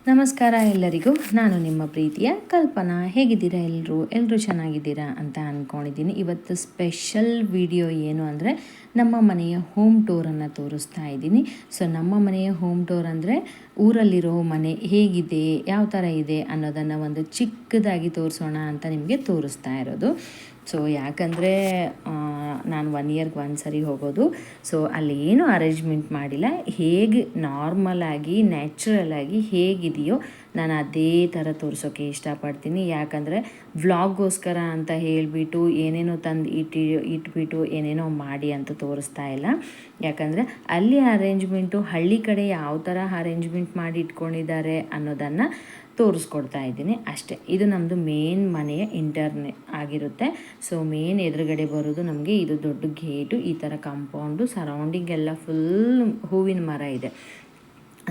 ನಮಸ್ಕಾರ ಎಲ್ಲರಿಗೂ. ನಾನು ನಿಮ್ಮ ಪ್ರೀತಿಯ ಕಲ್ಪನಾ. ಹೇಗಿದ್ದೀರಾ ಎಲ್ಲರೂ ಚೆನ್ನಾಗಿದ್ದೀರಾ ಅಂತ ಅಂದ್ಕೊಂಡಿದ್ದೀನಿ. ಇವತ್ತು ಸ್ಪೆಷಲ್ ವಿಡಿಯೋ ಏನು ಅಂದರೆ ನಮ್ಮ ಮನೆಯ ಹೋಮ್ ಟೂರನ್ನು ತೋರಿಸ್ತಾ ಇದ್ದೀನಿ. ಸೊ ನಮ್ಮ ಮನೆಯ ಹೋಮ್ ಟೂರ್ ಅಂದರೆ ಊರಲ್ಲಿರೋ ಮನೆ ಹೇಗಿದೆ, ಯಾವ ಥರ ಇದೆ ಅನ್ನೋದನ್ನು ಒಂದು ಚಿಕ್ಕದಾಗಿ ತೋರಿಸೋಣ ಅಂತ ನಿಮಗೆ ತೋರಿಸ್ತಾ ಇರೋದು. ಸೊ ಯಾಕಂದರೆ ನಾನು 1 ಇಯರ್ಗೆ ಒಂದು ಸರಿ ಹೋಗೋದು. ಸೊ ಅಲ್ಲಿ ಏನು ಅರೇಂಜ್ಮೆಂಟ್ ಮಾಡಿಲ್ಲ, ಹೇಗೆ ನಾರ್ಮಲಾಗಿ ನ್ಯಾಚುರಲಾಗಿ ಹೇಗಿದೆಯೋ ನಾನು ಅದೇ ಥರ ತೋರಿಸೋಕ್ಕೆ ಇಷ್ಟಪಡ್ತೀನಿ. ಯಾಕಂದರೆ ವ್ಲಾಗ್ಗೋಸ್ಕರ ಅಂತ ಹೇಳಿಬಿಟ್ಟು ಏನೇನೋ ತಂದು ಇಟ್ಬಿಟ್ಟು ಏನೇನೋ ಮಾಡಿ ಅಂತ ತೋರಿಸ್ತಾ ಇಲ್ಲ. ಯಾಕಂದರೆ ಅಲ್ಲಿ ಅರೇಂಜ್ಮೆಂಟು ಹಳ್ಳಿ ಕಡೆ ಯಾವ ಥರ ಅರೇಂಜ್ಮೆಂಟ್ ಮಾಡಿ ಇಟ್ಕೊಂಡಿದ್ದಾರೆ ಅನ್ನೋದನ್ನು ತೋರಿಸ್ಕೊಡ್ತಾ ಇದ್ದೀನಿ ಅಷ್ಟೇ. ಇದು ನಮ್ಮದು ಮೇನ್ ಮನೆಯ ಇಂಟರ್ನೆ ಆಗಿರುತ್ತೆ. ಸೊ ಮೇನ್ ಎದುರುಗಡೆ ಬರೋದು ನಮಗೆ ಇದು ದೊಡ್ಡ ಗೇಟು, ಈ ಥರ ಕಾಂಪೌಂಡು, ಸರೌಂಡಿಂಗ್ ಎಲ್ಲ ಫುಲ್ ಹೂವಿನ ಮರ ಇದೆ.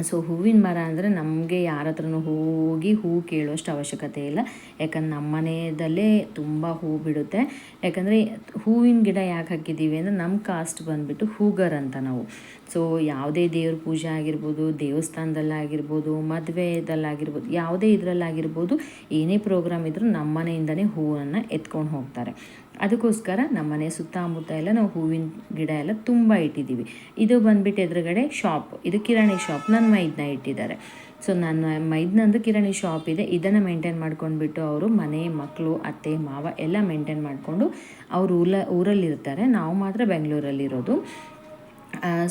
ಸೊ ಹೂವಿನ ಮರ ಅಂದರೆ ನಮಗೆ ಯಾರ ಹತ್ರನೂ ಹೋಗಿ ಹೂ ಕೇಳುವಷ್ಟು ಅವಶ್ಯಕತೆ ಇಲ್ಲ. ಯಾಕಂದ್ರೆ ನಮ್ಮ ಮನೆಯಲ್ಲೇ ತುಂಬ ಹೂ ಬಿಡುತ್ತೆ. ಯಾಕಂದರೆ ಹೂವಿನ ಗಿಡ ಯಾಕೆ ಹಾಕಿದ್ದೀವಿ ಅಂದರೆ ನಮ್ಮ ಕಾಸ್ಟ್ ಬಂದುಬಿಟ್ಟು ಹೂಗರ್ ಅಂತ ನಾವು. ಸೊ ಯಾವುದೇ ದೇವ್ರ ಪೂಜೆ ಆಗಿರ್ಬೋದು, ದೇವಸ್ಥಾನದಲ್ಲಾಗಿರ್ಬೋದು, ಮದುವೆದಲ್ಲಾಗಿರ್ಬೋದು, ಯಾವುದೇ ಇದರಲ್ಲಾಗಿರ್ಬೋದು, ಏನೇ ಪ್ರೋಗ್ರಾಮ್ ಇದ್ದರೂ ನಮ್ಮ ಮನೆಯಿಂದನೇ ಹೂವನ್ನು ಎತ್ಕೊಂಡು ಹೋಗ್ತಾರೆ. ಅದಕ್ಕೋಸ್ಕರ ನಮ್ಮ ಮನೆ ಸುತ್ತಮುತ್ತ ಎಲ್ಲ ನಾವು ಹೂವಿನ ಗಿಡ ಎಲ್ಲ ತುಂಬ ಇಟ್ಟಿದ್ದೀವಿ. ಇದು ಬಂದುಬಿಟ್ಟು ಎದುರುಗಡೆ ಶಾಪ್, ಇದು ಕಿರಾಣಿ ಶಾಪ್, ನನ್ನ ಮೈದನ ಇಟ್ಟಿದ್ದಾರೆ. ಸೊ ನನ್ನ ಮೈದನಂದು ಕಿರಾಣಿ ಶಾಪ್ ಇದೆ. ಇದನ್ನು ಮೇಂಟೈನ್ ಮಾಡ್ಕೊಂಡ್ಬಿಟ್ಟು ಅವರು ಮನೆ, ಮಕ್ಕಳು, ಅತ್ತೆ, ಮಾವ ಎಲ್ಲ ಮೇಂಟೈನ್ ಮಾಡಿಕೊಂಡು ಅವರು ಊರಲ್ಲಿರ್ತಾರೆ. ನಾವು ಮಾತ್ರ ಬೆಂಗಳೂರಲ್ಲಿರೋದು.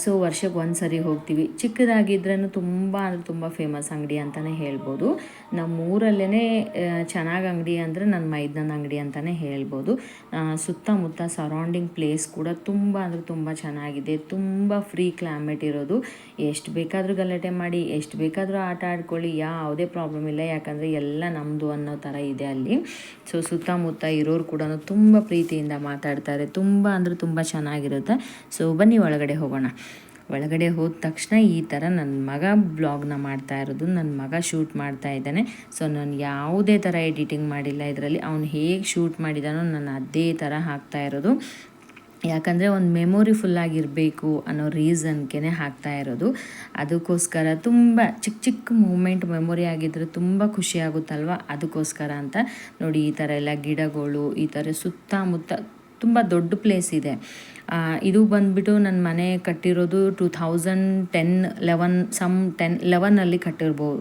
ಸೊ ವರ್ಷಕ್ಕೆ ಒಂದು ಸರಿ ಹೋಗ್ತೀವಿ. ಚಿಕ್ಕದಾಗಿದ್ರೂ ತುಂಬ ಅಂದರೆ ತುಂಬ ಫೇಮಸ್ ಅಂಗಡಿ ಅಂತಲೇ ಹೇಳ್ಬೋದು. ನಮ್ಮೂರಲ್ಲೇ ಚೆನ್ನಾಗಿ ಅಂಗಡಿ ಅಂದರೆ ನನ್ನ ಮೈದನ ಅಂಗಡಿ ಅಂತಲೇ ಹೇಳ್ಬೋದು. ಸುತ್ತಮುತ್ತ ಸರೌಂಡಿಂಗ್ ಪ್ಲೇಸ್ ಕೂಡ ತುಂಬ ಅಂದರೆ ತುಂಬ ಚೆನ್ನಾಗಿದೆ. ತುಂಬ ಫ್ರೀ ಕ್ಲೈಮೇಟ್ ಇರೋದು. ಎಷ್ಟು ಬೇಕಾದರೂ ಗಲಾಟೆ ಮಾಡಿ, ಎಷ್ಟು ಬೇಕಾದರೂ ಆಟ ಆಡ್ಕೊಳ್ಳಿ, ಯಾವುದೇ ಪ್ರಾಬ್ಲಮ್ ಇಲ್ಲ. ಯಾಕಂದರೆ ಎಲ್ಲ ನಮ್ಮದು ಅನ್ನೋ ಥರ ಇದೆ ಅಲ್ಲಿ. ಸೊ ಸುತ್ತಮುತ್ತ ಇರೋರು ಕೂಡ ತುಂಬ ಪ್ರೀತಿಯಿಂದ ಮಾತಾಡ್ತಾರೆ. ತುಂಬ ಅಂದರೆ ತುಂಬ ಚೆನ್ನಾಗಿರುತ್ತೆ. ಸೊ ಬನ್ನಿ ಒಳಗಡೆ ಹೋಗೋಣ. ಒಳಗಡೆ ಹೋದ ತಕ್ಷಣ ಈ ಥರ ನನ್ನ ಮಗ ಬ್ಲಾಗ್ನ ಮಾಡ್ತಾ ಇರೋದು, ನನ್ನ ಮಗ ಶೂಟ್ ಮಾಡ್ತಾ ಇದ್ದಾನೆ. ಸೊ ನಾನು ಯಾವುದೇ ಥರ ಎಡಿಟಿಂಗ್ ಮಾಡಿಲ್ಲ ಇದರಲ್ಲಿ. ಅವನು ಹೇಗೆ ಶೂಟ್ ಮಾಡಿದಾನೋ ನಾನು ಅದೇ ಥರ ಹಾಕ್ತಾ ಇರೋದು. ಯಾಕಂದರೆ ಒಂದು ಮೆಮೊರಿ ಫುಲ್ಲಾಗಿರಬೇಕು ಅನ್ನೋ ರೀಸನ್ಗೆ ಹಾಕ್ತಾ ಇರೋದು. ಅದಕ್ಕೋಸ್ಕರ ತುಂಬ ಚಿಕ್ಕ ಚಿಕ್ಕ ಮೂಮೆಂಟ್ ಮೆಮೊರಿ ಆಗಿದ್ದರೆ ತುಂಬ ಖುಷಿಯಾಗುತ್ತಲ್ವ, ಅದಕ್ಕೋಸ್ಕರ ಅಂತ. ನೋಡಿ ಈ ಥರ ಎಲ್ಲ ಗಿಡಗಳು, ಈ ಥರ ಸುತ್ತಮುತ್ತ ತುಂಬ ದೊಡ್ಡ ಪ್ಲೇಸ್ ಇದೆ. ಇದು ಬಂದುಬಿಟ್ಟು ನನ್ನ ಮನೆ ಕಟ್ಟಿರೋದು 2011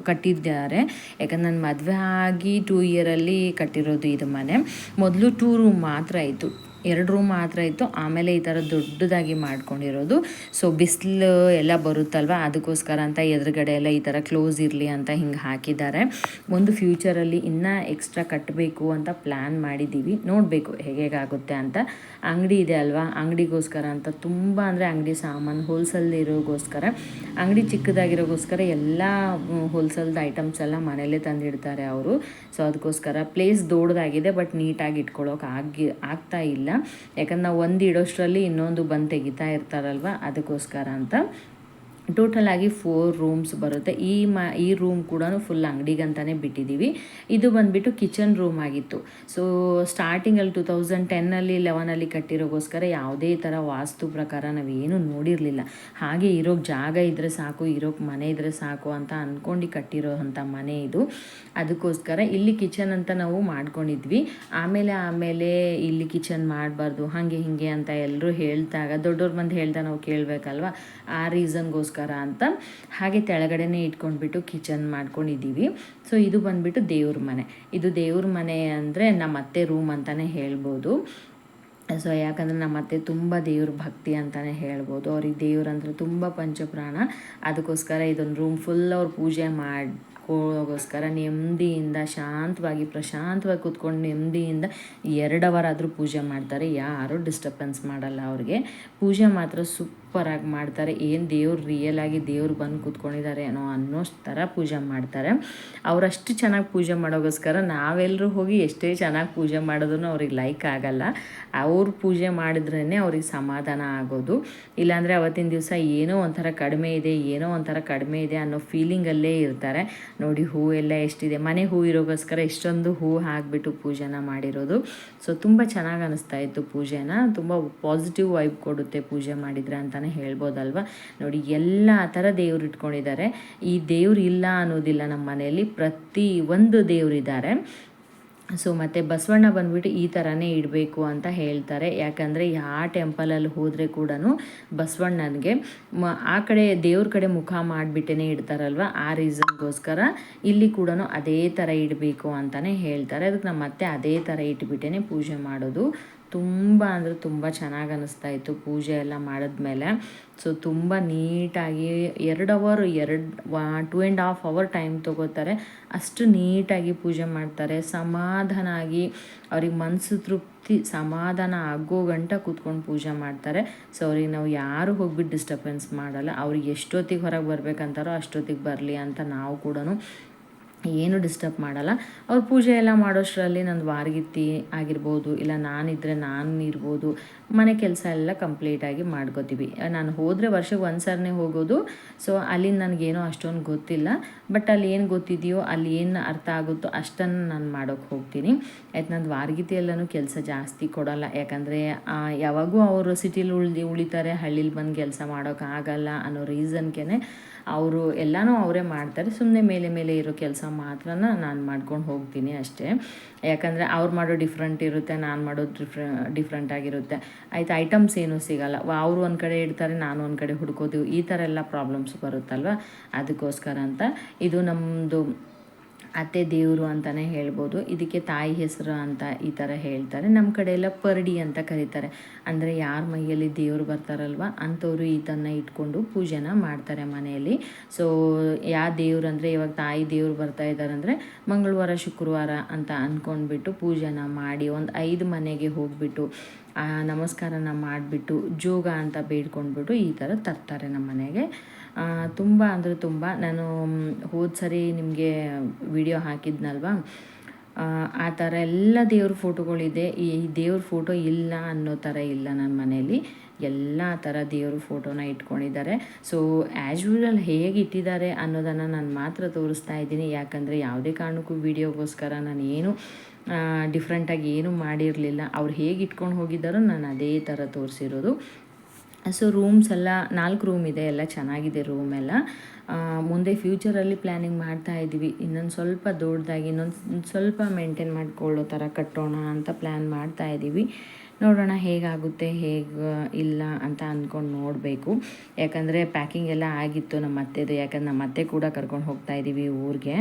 ಕಟ್ಟಿದ್ದಾರೆ. ಯಾಕಂದ್ರೆ ನನ್ನ ಮದುವೆ ಆಗಿ 2 ಇಯರಲ್ಲಿ ಕಟ್ಟಿರೋದು ಇದು ಮನೆ. ಮೊದಲು 2 ರೂಮ್ ಮಾತ್ರ ಇತ್ತು, 2 ರೂಮ್ ಮಾತ್ರ ಇತ್ತು. ಆಮೇಲೆ ಈ ಥರ ದೊಡ್ಡದಾಗಿ ಮಾಡ್ಕೊಂಡಿರೋದು. ಸೊ ಬಿಸಿಲು ಎಲ್ಲ ಬರುತ್ತಲ್ವ, ಅದಕ್ಕೋಸ್ಕರ ಅಂತ ಎದುರುಗಡೆ ಎಲ್ಲ ಈ ಥರ ಕ್ಲೋಸ್ ಇರಲಿ ಅಂತ ಹಿಂಗೆ ಹಾಕಿದ್ದಾರೆ. ಒಂದು ಫ್ಯೂಚರಲ್ಲಿ ಇನ್ನೂ ಎಕ್ಸ್ಟ್ರಾ ಕಟ್ಟಬೇಕು ಅಂತ ಪ್ಲ್ಯಾನ್ ಮಾಡಿದ್ದೀವಿ. ನೋಡಬೇಕು ಹೇಗಾಗುತ್ತೆ ಅಂತ. ಅಂಗಡಿ ಇದೆ ಅಲ್ವಾ, ಅಂಗಡಿಗೋಸ್ಕರ ಅಂತ ತುಂಬ ಅಂದರೆ ಅಂಗಡಿ ಸಾಮಾನು ಹೋಲ್ಸೇಲ್ ಇರೋಗೋಸ್ಕರ, ಅಂಗಡಿ ಚಿಕ್ಕದಾಗಿರೋಗೋಸ್ಕರ ಎಲ್ಲ ಹೋಲ್ಸೇಲ್ದು ಐಟಮ್ಸ್ ಎಲ್ಲ ಮನೇಲೇ ತಂದಿಡ್ತಾರೆ ಅವರು. ಸೊ ಅದಕ್ಕೋಸ್ಕರ ಪ್ಲೇಸ್ ದೊಡ್ಡದಾಗಿದೆ, ಬಟ್ ನೀಟಾಗಿ ಇಟ್ಕೊಳ್ಳೋಕೆ ಆಗ್ತಾ ಇಲ್ಲ. ಯಾಕಂದ್ರೆ ನಾವು ಒಂದು ಇಡೋಷ್ಟರಲ್ಲಿ ಇನ್ನೊಂದು ಬಂದು ತೆಗಿತಾ ಇರ್ತಾರಲ್ವ, ಅದಕ್ಕೋಸ್ಕರ ಅಂತ. ಟೋಟಲ್ ಆಗಿ 4 ರೂಮ್ಸ್ ಬರುತ್ತೆ. ಈ ರೂಮ್ ಕೂಡ ಫುಲ್ ಅಂಗಡಿಗಂತಲೇ ಬಿಟ್ಟಿದ್ದೀವಿ. ಇದು ಬಂದುಬಿಟ್ಟು ಕಿಚನ್ ರೂಮ್ ಆಗಿತ್ತು. ಸೊ ಸ್ಟಾರ್ಟಿಂಗಲ್ಲಿ 2010 11 ಕಟ್ಟಿರೋಗೋಸ್ಕರ ಯಾವುದೇ ಥರ ವಾಸ್ತು ಪ್ರಕಾರ ನಾವೇನು ನೋಡಿರಲಿಲ್ಲ. ಹಾಗೆ ಇರೋಕ್ಕೆ ಜಾಗ ಇದ್ದರೆ ಸಾಕು, ಇರೋಕ್ಕೆ ಮನೆ ಇದ್ದರೆ ಸಾಕು ಅಂತ ಅಂದ್ಕೊಂಡು ಕಟ್ಟಿರೋ ಅಂಥ ಮನೆ ಇದು. ಅದಕ್ಕೋಸ್ಕರ ಇಲ್ಲಿ ಕಿಚನ್ ಅಂತ ನಾವು ಮಾಡ್ಕೊಂಡಿದ್ವಿ. ಆಮೇಲೆ ಇಲ್ಲಿ ಕಿಚನ್ ಮಾಡಬಾರ್ದು ಹಾಗೆ ಹೀಗೆ ಅಂತ ಎಲ್ಲರೂ ಹೇಳ್ದಾಗ, ದೊಡ್ಡವ್ರು ಬಂದು ಹೇಳ್ದಾಗ ನಾವು ಕೇಳಬೇಕಲ್ವ, ಆ ರೀಸನ್ಗೋಸ್ಕರ ಅಂತ ಹಾಗೆ ತೆಳಗಡೆನೇ ಇಟ್ಕೊಂಡ್ಬಿಟ್ಟು ಕಿಚನ್ ಮಾಡ್ಕೊಂಡಿದ್ದೀವಿ. ಸೊ ಇದು ಬಂದುಬಿಟ್ಟು ದೇವ್ರ ಮನೆ. ಇದು ದೇವ್ರ ಮನೆ ಅಂದರೆ ನಮ್ಮ ಅತ್ತೆ ರೂಮ್ ಅಂತಲೇ ಹೇಳ್ಬೋದು. ಸೊ ಯಾಕಂದರೆ ನಮ್ಮ ಅತ್ತೆ ತುಂಬ ದೇವ್ರ ಭಕ್ತಿ ಅಂತಲೇ ಹೇಳ್ಬೋದು. ಅವ್ರಿಗೆ ದೇವ್ರಂದ್ರೆ ತುಂಬ ಪಂಚಪ್ರಾಣ. ಅದಕ್ಕೋಸ್ಕರ ಇದೊಂದು ರೂಮ್ ಫುಲ್ ಅವ್ರು ಪೂಜೆ ಮಾಡ್ಕೋಗೋಸ್ಕರ ನೆಮ್ಮದಿಯಿಂದ ಪ್ರಶಾಂತವಾಗಿ ಕೂತ್ಕೊಂಡು ನೆಮ್ಮದಿಯಿಂದ 2 ಅವರ್ ಆದರೂ ಪೂಜೆ ಮಾಡ್ತಾರೆ. ಯಾರೂ ಡಿಸ್ಟರ್ಬೆನ್ಸ್ ಮಾಡಲ್ಲ ಅವ್ರಿಗೆ. ಪೂಜೆ ಮಾತ್ರ ಸೂಪರಾಗಿ ಮಾಡ್ತಾರೆ. ಏನು ದೇವ್ರು ರಿಯಲಾಗಿ ದೇವ್ರು ಬಂದು ಕೂತ್ಕೊಂಡಿದ್ದಾರೆ ಅನ್ನೋಷ್ಟು ಥರ ಪೂಜೆ ಮಾಡ್ತಾರೆ. ಅವರಷ್ಟು ಚೆನ್ನಾಗಿ ಪೂಜೆ ಮಾಡೋಗೋಸ್ಕರ ನಾವೆಲ್ಲರೂ ಹೋಗಿ ಎಷ್ಟೇ ಚೆನ್ನಾಗಿ ಪೂಜೆ ಮಾಡಿದ್ರು ಅವ್ರಿಗೆ ಲೈಕ್ ಆಗಲ್ಲ. ಅವ್ರು ಪೂಜೆ ಮಾಡಿದ್ರೇ ಅವ್ರಿಗೆ ಸಮಾಧಾನ ಆಗೋದು. ಇಲ್ಲಾಂದರೆ ಅವತ್ತಿನ ದಿವಸ ಏನೋ ಒಂಥರ ಕಡಿಮೆ ಇದೆ ಅನ್ನೋ ಫೀಲಿಂಗಲ್ಲೇ ಇರ್ತಾರೆ. ನೋಡಿ ಹೂವೆಲ್ಲ ಎಷ್ಟಿದೆ, ಮನೆ ಹೂ ಇರೋಗೋಸ್ಕರ ಇಷ್ಟೊಂದು ಹೂ ಹಾಕಿಬಿಟ್ಟು ಪೂಜೆನ ಮಾಡಿರೋದು. ಸೊ ತುಂಬ ಚೆನ್ನಾಗಿ ಅನಿಸ್ತಾ ಇತ್ತು ಪೂಜೆನ, ತುಂಬ ಪಾಸಿಟಿವ್ ವೈಬ್ ಕೊಡುತ್ತೆ ಪೂಜೆ ಮಾಡಿದರೆ ಅಂತಲೇ ಹೇಳ್ಬೋದಲ್ವ. ನೋಡಿ ಎಲ್ಲ ಥರ ದೇವ್ರು ಇಟ್ಕೊಂಡಿದ್ದಾರೆ. ಈ ದೇವ್ರು ಇಲ್ಲ ಅನ್ನೋದಿಲ್ಲ, ನಮ್ಮ ಮನೆಯಲ್ಲಿ ಪ್ರತಿ ಒಂದು ದೇವರಿದ್ದಾರೆ. ಸೊ ಮತ್ತು ಬಸವಣ್ಣ ಬಂದುಬಿಟ್ಟು ಈ ಥರನೇ ಇಡಬೇಕು ಅಂತ ಹೇಳ್ತಾರೆ. ಯಾಕಂದರೆ ಯಾವ ಟೆಂಪಲಲ್ಲಿ ಹೋದರೆ ಕೂಡ ಬಸವಣ್ಣನಿಗೆ ಆ ಕಡೆ ದೇವ್ರ ಕಡೆ ಮುಖ ಮಾಡಿಬಿಟ್ಟೇ ಇಡ್ತಾರಲ್ವ, ಆ ರೀಸನ್ಗೋಸ್ಕರ ಇಲ್ಲಿ ಕೂಡ ಅದೇ ಥರ ಇಡಬೇಕು ಅಂತಲೇ ಹೇಳ್ತಾರೆ. ಅದಕ್ಕೆ ನಮ್ಮ ಅತ್ತೆ ಅದೇ ಥರ ಇಟ್ಬಿಟ್ಟೇ ಪೂಜೆ ಮಾಡೋದು. ತುಂಬ ಅಂದರೆ ತುಂಬ ಚೆನ್ನಾಗಿ ಅನ್ನಿಸ್ತಾ ಇತ್ತು ಪೂಜೆ ಎಲ್ಲ ಮಾಡಿದ್ಮೇಲೆ. ಸೊ ತುಂಬ ನೀಟಾಗಿ 2.5 ಅವರ್ ಟೈಮ್ ತೊಗೋತಾರೆ. ಅಷ್ಟು ನೀಟಾಗಿ ಪೂಜೆ ಮಾಡ್ತಾರೆ. ಸಮಾಧಾನ ಆಗಿ ಅವ್ರಿಗೆ ಮನಸ್ಸು ತೃಪ್ತಿ ಸಮಾಧಾನ ಆಗೋ ಗಂಟ ಕೂತ್ಕೊಂಡು ಪೂಜೆ ಮಾಡ್ತಾರೆ. ಸೊ ಅವ್ರಿಗೆ ನಾವು ಯಾರು ಹೋಗ್ಬಿಟ್ಟು ಡಿಸ್ಟರ್ಬೆನ್ಸ್ ಮಾಡಲ್ಲ. ಅವ್ರಿಗೆ ಎಷ್ಟೊತ್ತಿಗೆ ಹೊರಗೆ ಬರ್ಬೇಕಂತಾರೋ ಅಷ್ಟೊತ್ತಿಗೆ ಬರಲಿ ಅಂತ ನಾವು ಕೂಡ ಏನು ಡಿಸ್ಟರ್ಬ್ ಮಾಡಲ್ಲ. ಅವ್ರು ಪೂಜೆ ಎಲ್ಲ ಮಾಡೋಷ್ಟರಲ್ಲಿ ನಂದು ವಾರಗಿತ್ತಿ ಆಗಿರ್ಬೋದು, ಇಲ್ಲ ನಾನಿದ್ದರೆ ನಾನು ಇರ್ಬೋದು, ಮನೆ ಕೆಲಸ ಎಲ್ಲ ಕಂಪ್ಲೀಟಾಗಿ ಮಾಡ್ಕೋತೀವಿ. ನಾನು ಹೋದರೆ ವರ್ಷಕ್ಕೆ ಒಂದು ಸಾರಿನೇ ಹೋಗೋದು. ಸೊ ಅಲ್ಲಿಂದ ನನಗೇನೋ ಅಷ್ಟೊಂದು ಗೊತ್ತಿಲ್ಲ, ಬಟ್ ಅಲ್ಲಿ ಏನು ಗೊತ್ತಿದೆಯೋ ಅಲ್ಲಿ ಏನು ಅರ್ಥ ಆಗುತ್ತೋ ಅಷ್ಟನ್ನು ನಾನು ಮಾಡೋಕ್ಕೆ ಹೋಗ್ತೀನಿ. ಆಯ್ತು, ನಂದು ವಾರಗಿತ್ತಿ ಎಲ್ಲನೂ ಕೆಲಸ ಜಾಸ್ತಿ ಕೊಡೋಲ್ಲ. ಯಾಕಂದರೆ ಯಾವಾಗೂ ಅವರು ಸಿಟಿಲಿ ಉಳಿತಾರೆ, ಹಳ್ಳೀಲಿ ಬಂದು ಕೆಲಸ ಮಾಡೋಕ್ಕಾಗಲ್ಲ ಅನ್ನೋ ರೀಸನ್ಗೆ ಅವರು ಎಲ್ಲನೂ ಅವರೇ ಮಾಡ್ತಾರೆ. ಸುಮ್ಮನೆ ಮೇಲೆ ಇರೋ ಕೆಲಸ ಮಾತ್ರ ನಾನು ಮಾಡ್ಕೊಂಡು ಹೋಗ್ತೀನಿ ಅಷ್ಟೇ. ಯಾಕಂದರೆ ಅವ್ರು ಮಾಡೋ ಡಿಫ್ರೆಂಟ್ ಇರುತ್ತೆ, ನಾನು ಮಾಡೋದು ಡಿಫ್ರೆಂಟ್ ಆಗಿರುತ್ತೆ. ಆಯಿತು, ಐಟಮ್ಸ್ ಏನೂ ಸಿಗೋಲ್ಲ. ಅವರು ಒಂದು ಕಡೆ ಇಡ್ತಾರೆ, ನಾನು ಒಂದು ಕಡೆ ಹುಡ್ಕೋದು, ಈ ಥರ ಎಲ್ಲ ಪ್ರಾಬ್ಲಮ್ಸ್ ಬರುತ್ತಲ್ವ. ಅದಕ್ಕೋಸ್ಕರ ಅಂತ ಇದು ನಮ್ಮದು ಅತ್ತೆ ದೇವರು ಅಂತಲೇ ಹೇಳ್ಬೋದು. ಇದಕ್ಕೆ ತಾಯಿ ಹೆಸರು ಅಂತ ಈ ಥರ ಹೇಳ್ತಾರೆ. ನಮ್ಮ ಕಡೆ ಎಲ್ಲ ಪರ್ಡಿ ಅಂತ ಕರೀತಾರೆ. ಅಂದರೆ ಯಾರ ಮೈಯಲ್ಲಿ ದೇವರು ಬರ್ತಾರಲ್ವ ಅಂಥವ್ರು ಇದನ್ನು ಇಟ್ಕೊಂಡು ಪೂಜೆನ ಮಾಡ್ತಾರೆ ಮನೆಯಲ್ಲಿ. ಸೊ ಯಾವ ದೇವ್ರು ಅಂದರೆ ಇವಾಗ ತಾಯಿ ದೇವ್ರು ಬರ್ತಾ ಇದ್ದಾರೆ ಅಂದರೆ ಮಂಗಳವಾರ ಶುಕ್ರವಾರ ಅಂತ ಅಂದ್ಕೊಂಡ್ಬಿಟ್ಟು ಪೂಜೆನ ಮಾಡಿ ಒಂದು 5 ಮನೆಗೆ ಹೋಗಿಬಿಟ್ಟು ನಮಸ್ಕಾರನ ಮಾಡಿಬಿಟ್ಟು ಜೋಗ ಅಂತ ಬೇಡ್ಕೊಂಡ್ಬಿಟ್ಟು ಈ ಥರ ತರ್ತಾರೆ ನಮ್ಮ ಮನೆಗೆ. ತುಂಬ ಅಂದರೆ ತುಂಬ. ನಾನು ಹೋದ ಸರಿ ನಿಮಗೆ ವಿಡಿಯೋ ಹಾಕಿದ್ನಲ್ವ, ಆ ಥರ ಎಲ್ಲ ದೇವ್ರ ಫೋಟೋಗಳಿದೆ. ಈ ದೇವ್ರ ಫೋಟೋ ಇಲ್ಲ ಅನ್ನೋ ಥರ ಇಲ್ಲ ನನ್ನ ಮನೆಯಲ್ಲಿ. ಎಲ್ಲ ಥರ ದೇವ್ರ ಫೋಟೋನ ಇಟ್ಕೊಂಡಿದ್ದಾರೆ. ಸೊ ಆ್ಯಸ್ ಯೂಶುವಲ್ ಹೇಗೆ ಇಟ್ಟಿದ್ದಾರೆ ಅನ್ನೋದನ್ನು ನಾನು ಮಾತ್ರ ತೋರಿಸ್ತಾ ಇದ್ದೀನಿ. ಯಾಕಂದರೆ ಯಾವುದೇ ಕಾರಣಕ್ಕೂ ವಿಡಿಯೋಗೋಸ್ಕರ ನಾನು ಏನು ಡಿಫ್ರೆಂಟಾಗಿ ಏನೂ ಮಾಡಿರಲಿಲ್ಲ. ಅವ್ರು ಹೇಗೆ ಇಟ್ಕೊಂಡು ಹೋಗಿದ್ದಾರೋ ನಾನು ಅದೇ ಥರ ತೋರಿಸಿರೋದು. ಸೊ ರೂಮ್ಸ್ ಎಲ್ಲ 4 ರೂಮ್ ಇದೆ, ಎಲ್ಲ ಚೆನ್ನಾಗಿದೆ ರೂಮೆಲ್ಲ. ಮುಂದೆ ಫ್ಯೂಚರಲ್ಲಿ ಪ್ಲ್ಯಾನಿಂಗ್ ಮಾಡ್ತಾಯಿದ್ದೀವಿ, ಇನ್ನೊಂದು ಸ್ವಲ್ಪ ದೊಡ್ಡದಾಗಿ ಇನ್ನೊಂದು ಸ್ವಲ್ಪ ಮೇಂಟೈನ್ ಮಾಡಿಕೊಳ್ಳೋ ಥರ ಕಟ್ಟೋಣ ಅಂತ ಪ್ಲ್ಯಾನ್ ಮಾಡ್ತಾಯಿದ್ದೀವಿ. ನೋಡೋಣ ಹೇಗಾಗುತ್ತೆ ಹೇಗೆ ಇಲ್ಲ ಅಂತ ಅಂದ್ಕೊಂಡು ನೋಡಬೇಕು. ಯಾಕಂದರೆ ಪ್ಯಾಕಿಂಗ್ ಎಲ್ಲ ಆಗಿತ್ತು ನಮ್ಮ ಅತ್ತೆದು. ಯಾಕಂದ್ರೆ ನಮ್ಮ ಅತ್ತೆ ಕೂಡ ಕರ್ಕೊಂಡು ಹೋಗ್ತಾಯಿದ್ದೀವಿ ಊರಿಗೆ.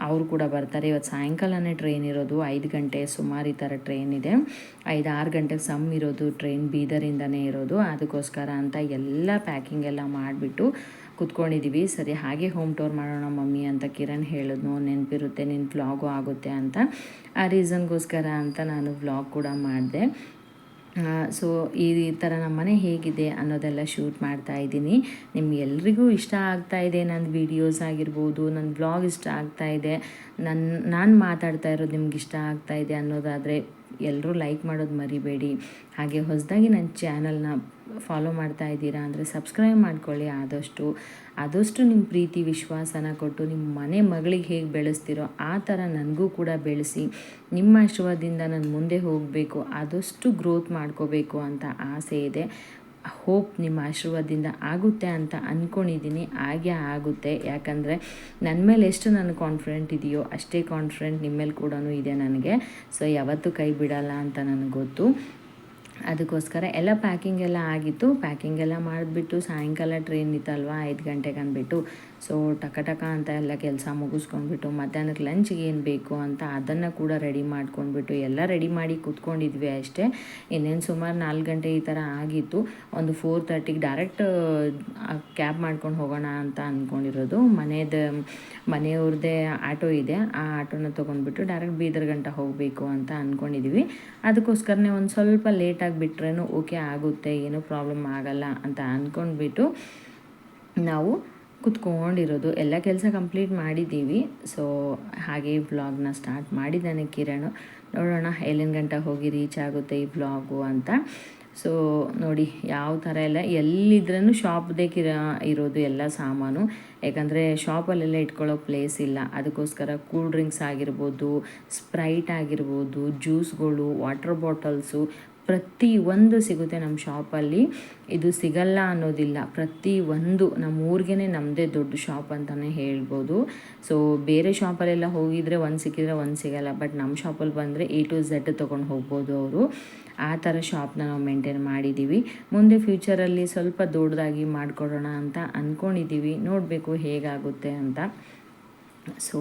ಅವರು ಕೂಡ ಬರ್ತಾರೆ. ಇವತ್ತು ಸಾಯಂಕಾಲನೇ ಟ್ರೈನ್ ಇರೋದು, 5 ಗಂಟೆ ಸುಮಾರು ಈ ಥರ ಟ್ರೈನ್ ಇದೆ. 5-6 ಗಂಟೆಗೆ ಇರೋದು ಟ್ರೈನ್, ಬೀದರಿಂದನೇ ಇರೋದು. ಅದಕ್ಕೋಸ್ಕರ ಅಂತ ಎಲ್ಲ ಪ್ಯಾಕಿಂಗ್ ಎಲ್ಲ ಮಾಡಿಬಿಟ್ಟು ಕೂತ್ಕೊಂಡಿದ್ದೀವಿ. ಸರಿ ಹಾಗೆ ಹೋಮ್ ಟೂರ್ ಮಾಡೋಣ ಮಮ್ಮಿ ಅಂತ ಕಿರಣ್ ಹೇಳಿದ್ನು, ನೆನಪಿರುತ್ತೆ, ನಿನ್ನ ವ್ಲಾಗು ಆಗುತ್ತೆ ಅಂತ. ಆ ರೀಸನ್ಗೋಸ್ಕರ ಅಂತ ನಾನು ವ್ಲಾಗ್ ಕೂಡ ಮಾಡಿದೆ. ಸೊ ಈ ಥರ ನಮ್ಮ ಮನೆ ಹೇಗಿದೆ ಅನ್ನೋದೆಲ್ಲ ಶೂಟ್ ಮಾಡ್ತಾಯಿದ್ದೀನಿ. ನಿಮ್ಗೆಲ್ರಿಗೂ ಇಷ್ಟ ಆಗ್ತಾಯಿದೆ ನನ್ನ ವೀಡಿಯೋಸ್ ಆಗಿರ್ಬೋದು, ನನ್ನ ವ್ಲಾಗ್ ಇಷ್ಟ ಆಗ್ತಾಯಿದೆ, ನಾನು ಮಾತಾಡ್ತಾ ಇರೋದು ನಿಮ್ಗೆ ಇಷ್ಟ ಆಗ್ತಾಯಿದೆ ಅನ್ನೋದಾದರೆ ಎಲ್ಲರೂ ಲೈಕ್ ಮಾಡೋದು ಮರಿಬೇಡಿ. ಹಾಗೆ ಹೊಸದಾಗಿ ನನ್ನ ಚಾನಲ್ನ ಫಾಲೋ ಮಾಡ್ತಾ ಇದ್ದೀರಾ ಅಂದರೆ ಸಬ್ಸ್ಕ್ರೈಬ್ ಮಾಡ್ಕೊಳ್ಳಿ. ಆದಷ್ಟು ನಿಮ್ಮ ಪ್ರೀತಿ ವಿಶ್ವಾಸನ ಕೊಟ್ಟು ನಿಮ್ಮ ಮನೆ ಮಗಳಿಗೆ ಹೇಗೆ ಬೆಳೆಸ್ತೀರೋ ಆ ಥರ ನನಗೂ ಕೂಡ ಬೆಳೆಸಿ. ನಿಮ್ಮ ಆಶೀರ್ವಾದದಿಂದ ನಾನು ಮುಂದೆ ಹೋಗಬೇಕು, ಆದಷ್ಟು ಗ್ರೋತ್ ಮಾಡ್ಕೋಬೇಕು ಅಂತ ಆಸೆ ಇದೆ. ಹೋಪ್ ನಿಮ್ಮ ಆಶೀರ್ವಾದದಿಂದ ಆಗುತ್ತೆ ಅಂತ ಅಂದ್ಕೊಂಡಿದ್ದೀನಿ. ಹಾಗೆ ಆಗುತ್ತೆ. ಯಾಕಂದರೆ ನನ್ನ ಮೇಲೆ ಎಷ್ಟು ನನಗೆ ಕಾನ್ಫಿಡೆಂಟ್ ಇದೆಯೋ ಅಷ್ಟೇ ಕಾನ್ಫಿಡೆಂಟ್ ನಿಮ್ಮ ಮೇಲೆ ಕೂಡ ಇದೆ ನನಗೆ. ಸೊ ಯಾವತ್ತೂ ಕೈ ಬಿಡಲ್ಲ ಅಂತ ನನಗೆ ಗೊತ್ತು. ಅದಕ್ಕೋಸ್ಕರ ಎಲ್ಲ ಪ್ಯಾಕಿಂಗ್ ಎಲ್ಲ ಆಗಿತ್ತು. ಪ್ಯಾಕಿಂಗ್ ಎಲ್ಲ ಮಾಡಿಬಿಟ್ಟು ಸಾಯಂಕಾಲ ಟ್ರೈನ್ ಇತ್ತಲ್ವ 5 ಗಂಟೆಗೆ ಅಂದ್ಬಿಟ್ಟು, ಸೊ ಟಕ ಅಂತ ಎಲ್ಲ ಕೆಲಸ ಮುಗಿಸ್ಕೊಂಡ್ಬಿಟ್ಟು ಮಧ್ಯಾಹ್ನಕ್ಕೆ ಲಂಚ್ಗೆ ಏನು ಬೇಕು ಅಂತ ಅದನ್ನು ಕೂಡ ರೆಡಿ ಮಾಡ್ಕೊಂಡ್ಬಿಟ್ಟು ಎಲ್ಲ ರೆಡಿ ಮಾಡಿ ಕೂತ್ಕೊಂಡಿದ್ವಿ ಅಷ್ಟೇ. ಇನ್ನೇನು ಸುಮಾರು 4 ಗಂಟೆ ಈ ಥರ ಆಗಿತ್ತು. ಒಂದು 4:30ಗೆ ಡೈರೆಕ್ಟ್ ಕ್ಯಾಬ್ ಮಾಡ್ಕೊಂಡು ಹೋಗೋಣ ಅಂತ ಅಂದ್ಕೊಂಡಿರೋದು. ಮನೆಯವ್ರದ್ದೇ ಆಟೋ ಇದೆ, ಆ ಆಟೋನ ತೊಗೊಂಡ್ಬಿಟ್ಟು ಡೈರೆಕ್ಟ್ ಬೀದರ್ ಗಂಟ ಹೋಗಬೇಕು ಅಂತ ಅಂದ್ಕೊಂಡಿದ್ವಿ. ಅದಕ್ಕೋಸ್ಕರನೇ ಒಂದು ಸ್ವಲ್ಪ ಲೇಟಾಗಿ ಬಿಟ್ರೇನು ಓಕೆ ಆಗುತ್ತೆ, ಏನೂ ಪ್ರಾಬ್ಲಮ್ ಆಗಲ್ಲ ಅಂತ ಅಂದ್ಕೊಂಡ್ಬಿಟ್ಟು ನಾವು ಕುತ್ಕೊಂಡಿರೋದು. ಎಲ್ಲ ಕೆಲಸ ಕಂಪ್ಲೀಟ್ ಮಾಡಿದ್ದೀವಿ. ಸೊ ಹಾಗೆ ವ್ಲಾಗ್ನ ಸ್ಟಾರ್ಟ್ ಮಾಡಿದ್ದಾನೆ ಕಿರಣ್. ನೋಡೋಣ ಎಲ್ಲಿನ ಗಂಟ ಹೋಗಿ ರೀಚ್ ಆಗುತ್ತೆ ಈ ವ್ಲಾಗು ಅಂತ. ಸೊ ನೋಡಿ ಯಾವ ಥರ ಎಲ್ಲ ಎಲ್ಲಿದ್ರೂ ಶಾಪ್ದೇ ಇರೋದು ಎಲ್ಲ ಸಾಮಾನು. ಯಾಕಂದರೆ ಶಾಪಲ್ಲೆಲ್ಲ ಇಟ್ಕೊಳ್ಳೋ ಪ್ಲೇಸ್ ಇಲ್ಲ. ಅದಕ್ಕೋಸ್ಕರ ಕೂಲ್ ಡ್ರಿಂಕ್ಸ್ ಆಗಿರ್ಬೋದು, ಸ್ಪ್ರೈಟ್ ಆಗಿರ್ಬೋದು, ಜ್ಯೂಸ್ಗಳು, ವಾಟರ್ ಬಾಟಲ್ಸು ಪ್ರತಿಯೊಂದು ಸಿಗುತ್ತೆ ನಮ್ಮ ಶಾಪಲ್ಲಿ. ಇದು ಸಿಗಲ್ಲ ಅನ್ನೋದಿಲ್ಲ, ಪ್ರತಿಯೊಂದು ನಮ್ಮ ಊರಿಗೇ ನಮ್ಮದೇ ದೊಡ್ಡ ಶಾಪ್ ಅಂತಲೇ ಹೇಳ್ಬೋದು. ಸೊ ಬೇರೆ ಶಾಪಲ್ಲೆಲ್ಲ ಹೋಗಿದರೆ ಒಂದು ಸಿಕ್ಕಿದ್ರೆ ಒಂದು ಸಿಗಲ್ಲ, ಬಟ್ ನಮ್ಮ ಶಾಪಲ್ಲಿ ಬಂದರೆ A to Z ತೊಗೊಂಡು ಹೋಗ್ಬೋದು ಅವರು. ಆ ಥರ ಶಾಪ್ನ ನಾವು ಮೇಂಟೈನ್ ಮಾಡಿದ್ದೀವಿ. ಮುಂದೆ ಫ್ಯೂಚರಲ್ಲಿ ಸ್ವಲ್ಪ ದೊಡ್ಡದಾಗಿ ಮಾಡಿಕೊಡೋಣ ಅಂತ ಅಂದ್ಕೊಂಡಿದ್ದೀವಿ. ನೋಡಬೇಕು ಹೇಗಾಗುತ್ತೆ ಅಂತ. ಸೊ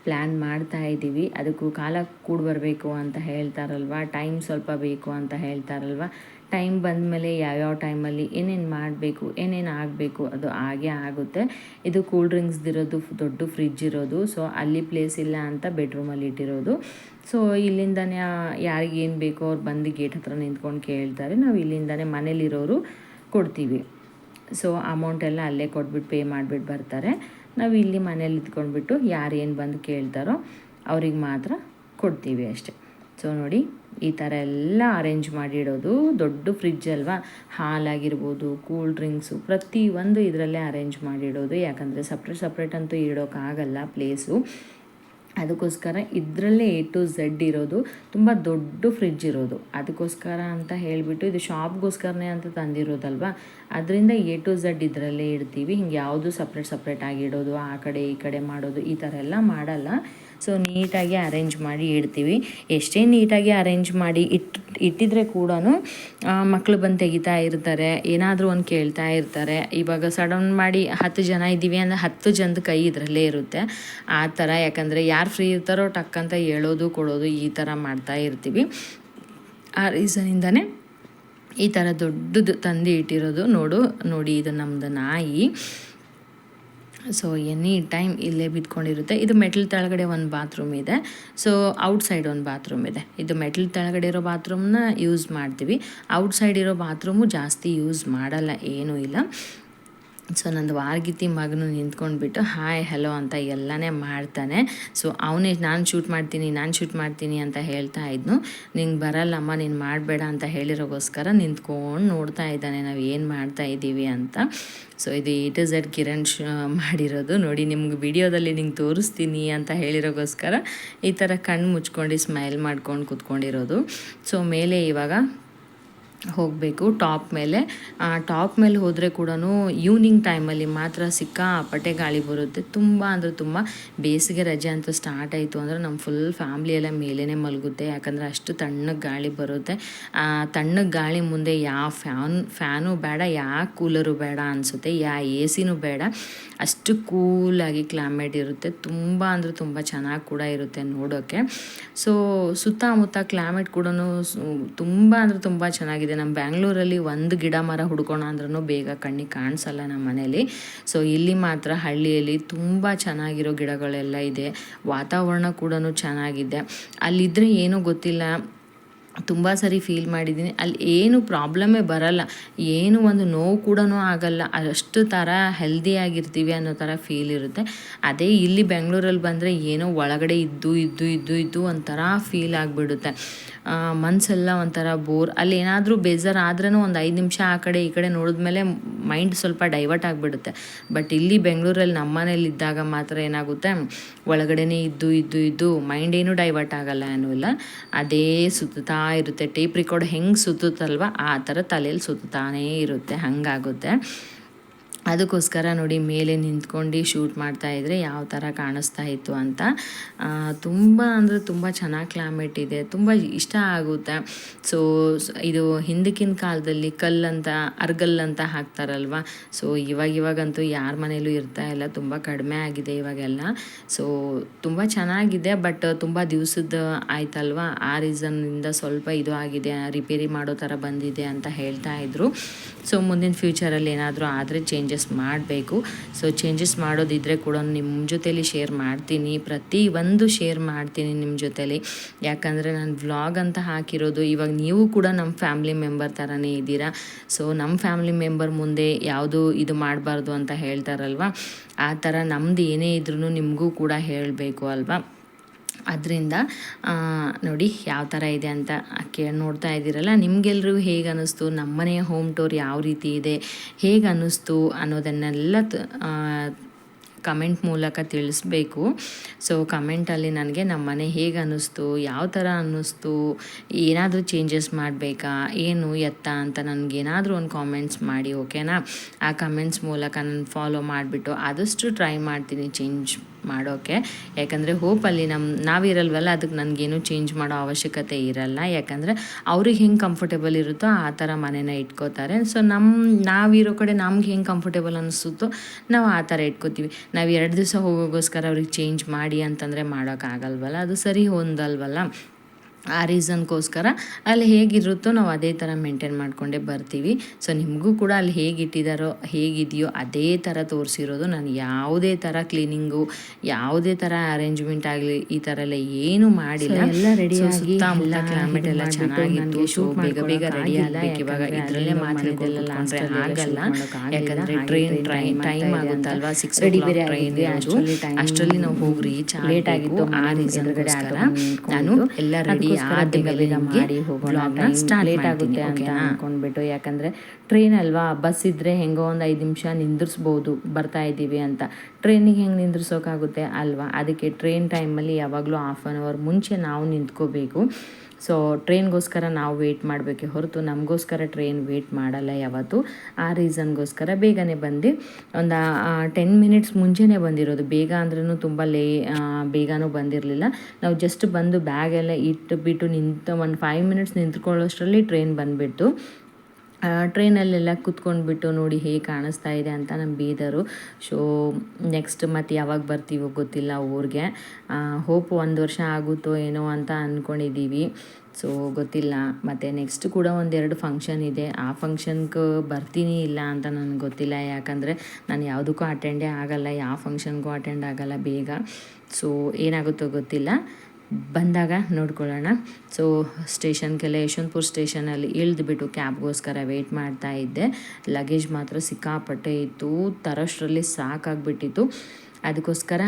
ಪ್ಲ್ಯಾನ್ ಮಾಡ್ತಾ ಇದ್ದೀವಿ. ಅದಕ್ಕೂ ಕಾಲ ಕೂಡ ಬರಬೇಕು ಅಂತ ಹೇಳ್ತಾರಲ್ವ, ಟೈಮ್ ಸ್ವಲ್ಪ ಬೇಕು ಅಂತ ಹೇಳ್ತಾರಲ್ವ. ಟೈಮ್ ಬಂದಮೇಲೆ ಯಾವ್ಯಾವ ಟೈಮಲ್ಲಿ ಏನೇನು ಮಾಡಬೇಕು, ಏನೇನು ಆಗಬೇಕು ಅದು ಆಗೇ ಆಗುತ್ತೆ. ಇದು ಕೂಲ್ ಡ್ರಿಂಕ್ಸ್ದಿರೋದು ದೊಡ್ಡ ಫ್ರಿಡ್ಜ್ ಇರೋದು. ಸೊ ಅಲ್ಲಿ ಪ್ಲೇಸ್ ಇಲ್ಲ ಅಂತ ಬೆಡ್ರೂಮಲ್ಲಿ ಇಟ್ಟಿರೋದು. ಸೊ ಇಲ್ಲಿಂದನೇ ಯಾರಿಗೇನು ಬೇಕೋ ಅವ್ರು ಬಂದು ಗೇಟ್ ಹತ್ರ ನಿಂತ್ಕೊಂಡು ಕೇಳ್ತಾರೆ. ನಾವು ಇಲ್ಲಿಂದನೇ ಮನೇಲಿರೋರು ಕೊಡ್ತೀವಿ. ಸೊ ಅಮೌಂಟೆಲ್ಲ ಅಲ್ಲೇ ಕೊಟ್ಬಿಟ್ಟು ಪೇ ಮಾಡಿಬಿಟ್ಟು ಬರ್ತಾರೆ. ನಾವು ಇಲ್ಲಿ ಮನೇಲಿ ಇದ್ಕೊಂಡ್ಬಿಟ್ಟು ಯಾರು ಏನು ಬಂದು ಕೇಳ್ತಾರೋ ಅವ್ರಿಗೆ ಮಾತ್ರ ಕೊಡ್ತೀವಿ ಅಷ್ಟೆ. ಸೊ ನೋಡಿ ಈ ಥರ ಎಲ್ಲ ಅರೇಂಜ್ ಮಾಡಿಡೋದು. ದೊಡ್ಡ ಫ್ರಿಡ್ಜ್ ಅಲ್ವಾ, ಹಾಲಾಗಿರ್ಬೋದು, ಕೂಲ್ ಡ್ರಿಂಕ್ಸು ಪ್ರತಿಯೊಂದು ಇದರಲ್ಲೇ ಅರೇಂಜ್ ಮಾಡಿಡೋದು. ಯಾಕಂದರೆ ಸಪ್ರೇಟ್ ಅಂತೂ ಇಡೋಕ್ಕಾಗಲ್ಲ ಪ್ಲೇಸು. ಅದಕ್ಕೋಸ್ಕರ ಇದರಲ್ಲೇ A to Z ಇರೋದು. ತುಂಬ ದೊಡ್ಡ ಫ್ರಿಡ್ಜ್ ಇರೋದು. ಅದಕ್ಕೋಸ್ಕರ ಅಂತ ಹೇಳಿಬಿಟ್ಟು ಇದು ಶಾಪ್ಗೋಸ್ಕರನೇ ಅಂತ ತಂದಿರೋದಲ್ವ, ಅದರಿಂದ A to Z ಇದರಲ್ಲೇ ಇಡ್ತೀವಿ. ಹಿಂಗೆ ಯಾವುದು ಸಪ್ರೇಟ್ ಆಗಿ ಇಡೋದು, ಆ ಕಡೆ ಈ ಕಡೆ ಮಾಡೋದು ಈ ಥರ ಎಲ್ಲ ಮಾಡಲ್ಲ. ಸೊ ನೀಟಾಗಿ ಅರೇಂಜ್ ಮಾಡಿ ಇಡ್ತೀವಿ. ಎಷ್ಟೇ ನೀಟಾಗಿ ಅರೇಂಜ್ ಮಾಡಿ ಇಟ್ಟಿದ್ರೆ ಕೂಡ ಮಕ್ಕಳು ಬಂದು ತೆಗಿತಾ ಇರ್ತಾರೆ, ಏನಾದರೂ ಒಂದು ಕೇಳ್ತಾ ಇರ್ತಾರೆ. ಇವಾಗ ಸಡನ್ ಮಾಡಿ 10 ಜನ ಇದ್ದೀವಿ ಅಂದರೆ 10 ಜನದ ಕೈ ಇದರಲ್ಲೇ ಇರುತ್ತೆ. ಆ ಥರ ಯಾಕಂದರೆ ಯಾರು ಫ್ರೀ ಇರ್ತಾರೋ ಟಕ್ಕಂತ ಹೇಳೋದು ಕೊಡೋದು ಈ ಥರ ಮಾಡ್ತಾ ಇರ್ತೀವಿ. ಆ ರೀಸನಿಂದನೇ ಈ ಥರ ದೊಡ್ಡದು ತಂದು ಇಟ್ಟಿರೋದು. ನೋಡಿ ಇದು ನಮ್ಮದು ನಾಯಿ. ಸೊ ಎನಿ ಟೈಮ್ ಇಲ್ಲೇ ಬಿದ್ಕೊಂಡಿರುತ್ತೆ. ಇದು ಮೆಟ್ಲ್ ಕೆಳಗಡೆ ಒಂದು ಬಾತ್ರೂಮ್ ಇದೆ. ಸೊ ಔಟ್ಸೈಡ್ ಒಂದು ಬಾತ್ರೂಮ್ ಇದೆ. ಇದು ಮೆಟ್ಲ್ ಕೆಳಗಡೆ ಇರೋ ಬಾತ್ರೂಮ್ನ ಯೂಸ್ ಮಾಡ್ತೀವಿ. ಔಟ್ಸೈಡ್ ಇರೋ ಬಾತ್ರೂಮು ಜಾಸ್ತಿ ಯೂಸ್ ಮಾಡಲ್ಲ, ಏನೂ ಇಲ್ಲ. ಸೊ ನಂದು ವಾರ್ಗಿತಿ ಮಗನು ನಿಂತ್ಕೊಂಡ್ಬಿಟ್ಟು ಹಾಯ್ ಹಲೋ ಅಂತ ಎಲ್ಲನೇ ಮಾಡ್ತಾನೆ. ಸೊ ಅವನೇ ನಾನು ಶೂಟ್ ಮಾಡ್ತೀನಿ ಅಂತ ಹೇಳ್ತಾ ಇದ್ನು. ನಿಂಗೆ ಬರಲ್ಲಮ್ಮ, ನೀನು ಮಾಡಬೇಡ ಅಂತ ಹೇಳಿರೋಗೋಸ್ಕರ ನಿಂತ್ಕೊಂಡು ನೋಡ್ತಾ ಇದ್ದಾನೆ ನಾವು ಏನು ಮಾಡ್ತಾ ಇದ್ದೀವಿ ಅಂತ. ಸೊ ಇದು A to Z ಕಿರಣ್ ಮಾಡಿರೋದು. ನೋಡಿ ನಿಮ್ಗೆ ವಿಡಿಯೋದಲ್ಲಿ ನಿಂಗೆ ತೋರಿಸ್ತೀನಿ ಅಂತ ಹೇಳಿರೋಗೋಸ್ಕರ ಈ ಥರ ಕಣ್ಣು ಮುಚ್ಕೊಂಡು ಸ್ಮೈಲ್ ಮಾಡ್ಕೊಂಡು ಕೂತ್ಕೊಂಡಿರೋದು. ಸೊ ಮೇಲೆ ಇವಾಗ ಹೋಗಬೇಕು ಟಾಪ್ ಮೇಲೆ ಹೋದರೆ ಕೂಡ ಈವ್ನಿಂಗ್ ಟೈಮಲ್ಲಿ ಮಾತ್ರ ಸಿಕ್ಕಾಪಟ್ಟೆ ಗಾಳಿ ಬರುತ್ತೆ. ತುಂಬ ಅಂದರೆ ತುಂಬ ಬೇಸಿಗೆ ರಜೆ ಅಂತ ಸ್ಟಾರ್ಟ್ ಆಯಿತು ಅಂದರೆ ನಮ್ಮ ಫುಲ್ ಫ್ಯಾಮ್ಲಿ ಎಲ್ಲ ಮೇಲೇ ಮಲಗುತ್ತೆ. ಯಾಕಂದರೆ ಅಷ್ಟು ತಣ್ಣಗೆ ಗಾಳಿ ಬರುತ್ತೆ. ತಣ್ಣಗೆ ಗಾಳಿ ಮುಂದೆ ಯಾವ ಫ್ಯಾನು ಬೇಡ, ಯಾವ ಕೂಲರು ಬೇಡ ಅನಿಸುತ್ತೆ, ಯಾವ AC ಬೇಡ. ಅಷ್ಟು ಕೂಲಾಗಿ ಕ್ಲೈಮೇಟ್ ಇರುತ್ತೆ. ತುಂಬ ಅಂದರೆ ತುಂಬ ಚೆನ್ನಾಗಿ ಕೂಡ ಇರುತ್ತೆ ನೋಡೋಕ್ಕೆ. ಸೊ ಸುತ್ತಮುತ್ತ ಕ್ಲೈಮೇಟ್ ಕೂಡ ತುಂಬ ಅಂದರೆ ತುಂಬ ಚೆನ್ನಾಗಿದೆ. ನಮ್ಮ ಬ್ಯಾಂಗ್ಳೂರಲ್ಲಿ ಒಂದು ಗಿಡ ಮರ ಹುಡ್ಕೋಣ ಅಂದ್ರೂ ಬೇಗ ಕಣ್ಣಿಗೆ ಕಾಣಿಸಲ್ಲ ನಮ್ಮ ಮನೇಲಿ. ಸೊ ಇಲ್ಲಿ ಮಾತ್ರ ಹಳ್ಳಿಯಲ್ಲಿ ತುಂಬ ಚೆನ್ನಾಗಿರೋ ಗಿಡಗಳೆಲ್ಲ ಇದೆ. ವಾತಾವರಣ ಕೂಡ ಚೆನ್ನಾಗಿದೆ. ಅಲ್ಲಿದ್ದರೆ ಏನೂ ಗೊತ್ತಿಲ್ಲ, ತುಂಬ ಸರಿ ಫೀಲ್ ಮಾಡಿದ್ದೀನಿ. ಅಲ್ಲಿ ಏನು ಪ್ರಾಬ್ಲಮ್ಮೇ ಬರಲ್ಲ, ಏನು ಒಂದು ನೋವು ಕೂಡ ಆಗಲ್ಲ. ಅಷ್ಟು ಥರ ಹೆಲ್ದಿಯಾಗಿರ್ತೀವಿ ಅನ್ನೋ ಥರ ಫೀಲ್ ಇರುತ್ತೆ. ಅದೇ ಇಲ್ಲಿ ಬೆಂಗಳೂರಲ್ಲಿ ಬಂದರೆ ಏನೋ ಒಳಗಡೆ ಇದ್ದು ಒಂಥರ ಫೀಲ್ ಆಗಿಬಿಡುತ್ತೆ. ಮನಸ್ಸೆಲ್ಲ ಒಂಥರ ಬೋರ್. ಅಲ್ಲಿ ಏನಾದರೂ ಬೇಜಾರಾದ್ರೂ ಒಂದು 5 ನಿಮಿಷ ಆ ಕಡೆ ಈ ಕಡೆ ನೋಡಿದ್ಮೇಲೆ ಮೈಂಡ್ ಸ್ವಲ್ಪ ಡೈವರ್ಟ್ ಆಗಿಬಿಡುತ್ತೆ. ಬಟ್ ಇಲ್ಲಿ ಬೆಂಗಳೂರಲ್ಲಿ ನಮ್ಮ ಮನೇಲಿ ಇದ್ದಾಗ ಮಾತ್ರ ಏನಾಗುತ್ತೆ, ಒಳಗಡೆನೇ ಇದ್ದು ಮೈಂಡ್ ಏನೂ ಡೈವರ್ಟ್ ಆಗಲ್ಲ, ಏನೂ ಇಲ್ಲ. ಅದೇ ಸುತ್ತಾ ಇರುತ್ತೆ. ಟೇಪ್ ರೆಕಾರ್ಡ್ ಹೆಂಗೆ ಸುತ್ತುತ್ತಲ್ವ ಆ ಥರ ತಲೆಯಲ್ಲಿ ಸುತ್ತಾನೇ ಇರುತ್ತೆ, ಹಾಗಾಗುತ್ತೆ. ಅದಕ್ಕೋಸ್ಕರ ನೋಡಿ ಮೇಲೆ ನಿಂತ್ಕೊಂಡು ಶೂಟ್ ಮಾಡ್ತಾಯಿದ್ರೆ ಯಾವ ಥರ ಕಾಣಿಸ್ತಾ ಇತ್ತು ಅಂತ. ತುಂಬ ಅಂದರೆ ತುಂಬ ಚೆನ್ನಾಗಿ ಕ್ಲೈಮೇಟ್ ಇದೆ, ತುಂಬ ಇಷ್ಟ ಆಗುತ್ತೆ. ಸೊ ಇದು ಹಿಂದಕ್ಕಿನ ಕಾಲದಲ್ಲಿ ಅರ್ಗಲ್ಲಂತ ಹಾಕ್ತಾರಲ್ವ. ಸೊ ಇವಾಗಂತೂ ಯಾರ ಮನೇಲೂ ಇರ್ತಾ ಇಲ್ಲ, ತುಂಬ ಕಡಿಮೆ ಆಗಿದೆ ಇವಾಗೆಲ್ಲ. ಸೊ ತುಂಬ ಚೆನ್ನಾಗಿದೆ, ಬಟ್ ತುಂಬ ದಿವಸದ ಆಯ್ತಲ್ವ, ಆ ರೀಸನ್ನಿಂದ ಸ್ವಲ್ಪ ಇದು ಆಗಿದೆ, ರಿಪೇರಿ ಮಾಡೋ ಥರ ಬಂದಿದೆ ಅಂತ ಹೇಳ್ತಾ ಇದ್ರು. ಸೊ ಮುಂದಿನ ಫ್ಯೂಚರಲ್ಲಿ ಏನಾದರೂ ಆದರೆ ಚೇಂಜಸ್ ಮಾಡಬೇಕು. ಸೊ ಚೇಂಜಸ್ ಮಾಡೋದಿದ್ದರೆ ಕೂಡ ನಿಮ್ಮ ಜೊತೇಲಿ ಶೇರ್ ಮಾಡ್ತೀನಿ, ಪ್ರತಿಯೊಂದು ಶೇರ್ ಮಾಡ್ತೀನಿ ನಿಮ್ಮ ಜೊತೇಲಿ. ಯಾಕಂದರೆ ನಾನು ವ್ಲಾಗ್ ಅಂತ ಹಾಕಿರೋದು, ಇವಾಗ ನೀವು ಕೂಡ ನಮ್ಮ ಫ್ಯಾಮ್ಲಿ ಮೆಂಬರ್ ಥರನೇ ಇದ್ದೀರಾ. ಸೊ ನಮ್ಮ ಫ್ಯಾಮ್ಲಿ ಮೆಂಬರ್ ಮುಂದೆ ಯಾವುದು ಇದು ಮಾಡಬಾರ್ದು ಅಂತ ಹೇಳ್ತಾರಲ್ವ, ಆ ಥರ ನಮ್ಮದು ಏನೇ ಇದ್ರೂ ನಿಮಗೂ ಕೂಡ ಹೇಳಬೇಕು ಅಲ್ವಾ. ಅದರಿಂದ ನೋಡಿ ಯಾವ ಥರ ಇದೆ ಅಂತ ನೋಡ್ತಾ ಇದ್ದೀರಲ್ಲ. ನಿಮಗೆಲ್ರಿಗೂ ಹೇಗೆ ಅನ್ನಿಸ್ತು, ನಮ್ಮನೆಯ ಹೋಮ್ ಟೂರ್ ಯಾವ ರೀತಿ ಇದೆ, ಹೇಗೆ ಅನ್ನಿಸ್ತು ಅನ್ನೋದನ್ನೆಲ್ಲ ಕಮೆಂಟ್ ಮೂಲಕ ತಿಳಿಸ್ಬೇಕು. ಸೊ ಕಮೆಂಟಲ್ಲಿ ನನಗೆ ನಮ್ಮ ಮನೆ ಹೇಗೆ ಅನ್ನಿಸ್ತು, ಯಾವ ಥರ ಅನ್ನಿಸ್ತು, ಏನಾದರೂ ಚೇಂಜಸ್ ಮಾಡಬೇಕಾ, ಏನು ಎತ್ತ ಅಂತ ನನಗೇನಾದರೂ ಒಂದು ಕಾಮೆಂಟ್ಸ್ ಮಾಡಿ, ಓಕೆನಾ. ಆ ಕಮೆಂಟ್ಸ್ ಮೂಲಕ ನಾನು ಫಾಲೋ ಮಾಡಿಬಿಟ್ಟು ಆದಷ್ಟು ಟ್ರೈ ಮಾಡ್ತೀನಿ ಚೇಂಜ್ ಮಾಡೋಕ್ಕೆ. ಯಾಕಂದರೆ ಹೋಪಲ್ಲಿ ನಾವಿರಲ್ವಲ್ಲ, ಅದಕ್ಕೆ ನನಗೇನು ಚೇಂಜ್ ಮಾಡೋ ಅವಶ್ಯಕತೆ ಇರಲ್ಲ. ಯಾಕಂದರೆ ಅವ್ರಿಗೆ ಹೆಂಗೆ ಕಂಫರ್ಟೇಬಲ್ ಇರುತ್ತೋ ಆ ಥರ ಮನೇನ ಇಟ್ಕೋತಾರೆ. ಸೊ ನಾವಿರೋ ಕಡೆ ನಮ್ಗೆ ಹೆಂಗೆ ಕಂಫರ್ಟೇಬಲ್ ಅನಿಸುತ್ತೋ ನಾವು ಆ ಥರ ಇಟ್ಕೋತೀವಿ. ನಾವು 2 ದಿವಸ ಹೋಗೋಗೋಸ್ಕರ ಅವ್ರಿಗೆ ಚೇಂಜ್ ಮಾಡಿ ಅಂತಂದರೆ ಮಾಡೋಕ್ಕಾಗಲ್ವಲ್ಲ, ಅದು ಸರಿ ಹೊಂದಲ್ವಲ್ಲ. ಆ ರೀಸನ್ಗೋಸ್ಕರ ಅಲ್ಲಿ ಹೇಗಿರುತ್ತೋ ನಾವು ಅದೇ ಥರ ಮೇಂಟೈನ್ ಮಾಡಿಕೊಂಡೇ ಬರ್ತೀವಿ. ಸೊ ನಿಮಗೂ ಕೂಡ ಅಲ್ಲಿ ಹೇಗಿಟ್ಟಿದ್ದಾರೋ ಹೇಗಿದೆಯೋ ಅದೇ ಥರ ತೋರಿಸಿರೋದು. ನಾನು ಯಾವುದೇ ಥರ ಕ್ಲೀನಿಂಗು, ಯಾವುದೇ ಥರ ಅರೇಂಜ್ಮೆಂಟ್ ಆಗಲಿ ಈ ಥರ ಎಲ್ಲ ಏನೂ ಮಾಡಿಲ್ಲ. ಎಲ್ಲ ರೆಡಿಯಾಗಿ ಸುತ್ತಮುತ್ತ ಕ್ಲೈಮೇಟ್ ಎಲ್ಲ ಚೆನ್ನಾಗಿತ್ತು. ಸೊ ಬೇಗ ಬೇಗ ರೆಡಿ ಆಗಬೇಕು. ಇವಾಗ ಇದರಲ್ಲೇ ಮಾತಾಡೋದೆಲ್ಲ ಆಗಲ್ಲ, ಯಾಕಂದರೆ ಟೈಮ್ ಆಗುತ್ತಲ್ವಾ, 6 o'clock ಟ್ರೈನ್ ಇರೋದು. ಅಷ್ಟರಲ್ಲಿ ನಾವು ಹೋಗಿ ರೀಚ್ ಲೇಟ್ ಆಗಿತ್ತು. ಆ ರೀಸನ್ಗೋಸ್ಕರ ನಾನು ಎಲ್ಲ ರೆಡಿ ಆದಮೇಲೆ ಮಾಡಿ ಹೋಗೋಣ, ಲೇಟ್ ಆಗುತ್ತೆ ಅಂತ ಅಂದ್ಕೊಂಡ್ಬಿಟ್ಟು. ಯಾಕಂದರೆ ಟ್ರೈನ್ ಅಲ್ವಾ, ಬಸ್ ಇದ್ದರೆ ಹೆಂಗೋ ಒಂದು 5 ನಿಮಿಷ ನಿಂದಿರಿಸ್ಬೋದು ಬರ್ತಾ ಇದ್ದೀವಿ ಅಂತ. ಟ್ರೈನಿಗೆ ಹೆಂಗೆ ನಿಂದಿರ್ಸೋಕ್ಕಾಗುತ್ತೆ ಅಲ್ವಾ. ಅದಕ್ಕೆ ಟ್ರೈನ್ ಟೈಮಲ್ಲಿ ಯಾವಾಗಲೂ 1/2 hour ಮುಂಚೆ ನಾವು ನಿಂತ್ಕೋಬೇಕು. ಸೊ ಟ್ರೈನ್ಗೋಸ್ಕರ ನಾವು ವೆಯ್ಟ್ ಮಾಡಬೇಕೆ ಹೊರತು ನಮಗೋಸ್ಕರ ಟ್ರೈನ್ ವೆಯ್ಟ್ ಮಾಡಲ್ಲ ಯಾವತ್ತು. ಆ ರೀಸನ್ಗೋಸ್ಕರ ಬೇಗನೆ ಬಂದು ಒಂದು 10 minutes ಮುಂಚೆನೇ ಬಂದಿರೋದು. ಬೇಗ ಅಂದ್ರೂ ತುಂಬ ಬೇಗನೂ ಬಂದಿರಲಿಲ್ಲ. ನಾವು ಜಸ್ಟ್ ಬಂದು ಬ್ಯಾಗೆಲ್ಲ ಇಟ್ಟುಬಿಟ್ಟು ಒಂದು 5 minutes ನಿಂತ್ಕೊಳ್ಳೋಷ್ಟರಲ್ಲಿ ಟ್ರೈನ್ ಬಂದುಬಿಟ್ಟು. ಟ್ರೈನಲ್ಲೆಲ್ಲ ಕುತ್ಕೊಂಡ್ಬಿಟ್ಟು ನೋಡಿ ಹೇಗೆ ಕಾಣಿಸ್ತಾ ಇದೆ ಅಂತ ನಮ್ಮ ಬೀದರು. ಸೊ ನೆಕ್ಸ್ಟ್ ಮತ್ತು ಯಾವಾಗ ಬರ್ತೀವೋ ಗೊತ್ತಿಲ್ಲ ಊರಿಗೆ. ಹೋಪ್ 1 ವರ್ಷ ಆಗುತ್ತೋ ಏನೋ ಅಂತ ಅಂದ್ಕೊಂಡಿದ್ದೀವಿ. ಸೊ ಗೊತ್ತಿಲ್ಲ. ಮತ್ತು ನೆಕ್ಸ್ಟ್ ಕೂಡ 1-2 ಫಂಕ್ಷನ್ ಇದೆ. ಆ ಫಂಕ್ಷನ್ಗೆ ಬರ್ತೀನಿ ಇಲ್ಲ ಅಂತ ನನಗೆ ಗೊತ್ತಿಲ್ಲ. ಯಾಕಂದರೆ ನಾನು ಯಾವುದಕ್ಕೂ ಅಟೆಂಡೇ ಆಗಲ್ಲ, ಯಾವ ಫಂಕ್ಷನ್ಗೂ ಅಟೆಂಡ್ ಆಗಲ್ಲ ಬೇಗ. ಸೊ ಏನಾಗುತ್ತೋ ಗೊತ್ತಿಲ್ಲ, ಬಂದಾಗ ನೋಡ್ಕೊಳ್ಳೋಣ. ಸೊ ಸ್ಟೇಷನ್ಗೆಲ್ಲ ಯಶವಂತಪುರ ಸ್ಟೇಷನಲ್ಲಿ ಇಳಿದ್ಬಿಟ್ಟು ಕ್ಯಾಬ್ಗೋಸ್ಕರ ವೆಯ್ಟ್ ಮಾಡ್ತಾ ಇದ್ದೆ. ಲಗೇಜ್ ಮಾತ್ರ ಸಿಕ್ಕಾಪಟ್ಟೆ ಇತ್ತು, ತರೋಷ್ಟರಲ್ಲಿ ಸಾಕಾಗ್ಬಿಟ್ಟಿತ್ತು. ಅದಕ್ಕೋಸ್ಕರ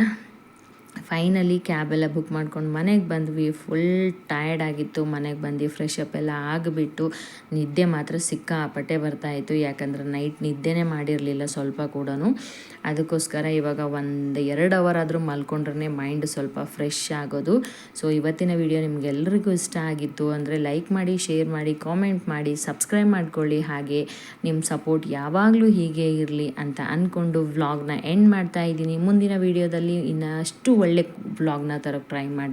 ಫೈನಲಿ ಕ್ಯಾಬೆಲ್ಲ ಬುಕ್ ಮಾಡ್ಕೊಂಡು ಮನೆಗೆ ಬಂದ್ವಿ. ಫುಲ್ ಟಯರ್ಡ್ ಆಗಿತ್ತು. ಮನೆಗೆ ಬಂದು ಫ್ರೆಶ್ ಅಪ್ ಎಲ್ಲ ಆಗಿಬಿಟ್ಟು ನಿದ್ದೆ ಮಾತ್ರ ಸಿಕ್ಕಾಪಟ್ಟೆ ಬರ್ತಾಯಿತ್ತು. ಯಾಕಂದರೆ ನೈಟ್ ನಿದ್ದೆನೇ ಮಾಡಿರಲಿಲ್ಲ ಸ್ವಲ್ಪ ಕೂಡ. ಅದಕ್ಕೋಸ್ಕರ ಇವಾಗ 1-2 hour ಆದರೂ ಮಲ್ಕೊಂಡ್ರೆ ಮೈಂಡ್ ಸ್ವಲ್ಪ ಫ್ರೆಶ್ ಆಗೋದು. ಸೊ ಇವತ್ತಿನ ವಿಡಿಯೋ ನಿಮಗೆಲ್ಲರಿಗೂ ಇಷ್ಟ ಆಗಿತ್ತು ಅಂದರೆ ಲೈಕ್ ಮಾಡಿ, ಶೇರ್ ಮಾಡಿ, ಕಾಮೆಂಟ್ ಮಾಡಿ, ಸಬ್ಸ್ಕ್ರೈಬ್ ಮಾಡ್ಕೊಳ್ಳಿ. ಹಾಗೆ ನಿಮ್ಮ ಸಪೋರ್ಟ್ ಯಾವಾಗಲೂ ಹೀಗೆ ಇರಲಿ ಅಂತ ಅಂದ್ಕೊಂಡು ವ್ಲಾಗ್ನ ಎಂಡ್ ಮಾಡ್ತಾ ಇದ್ದೀನಿ. ಮುಂದಿನ ವಿಡಿಯೋದಲ್ಲಿ ಇನ್ನಷ್ಟು ಒಳ್ಳೆ ವ್ಲಾಗ್ನ ತರೋಕ್ಕೆ ಟ್ರೈ ಮಾಡ್ತೀನಿ.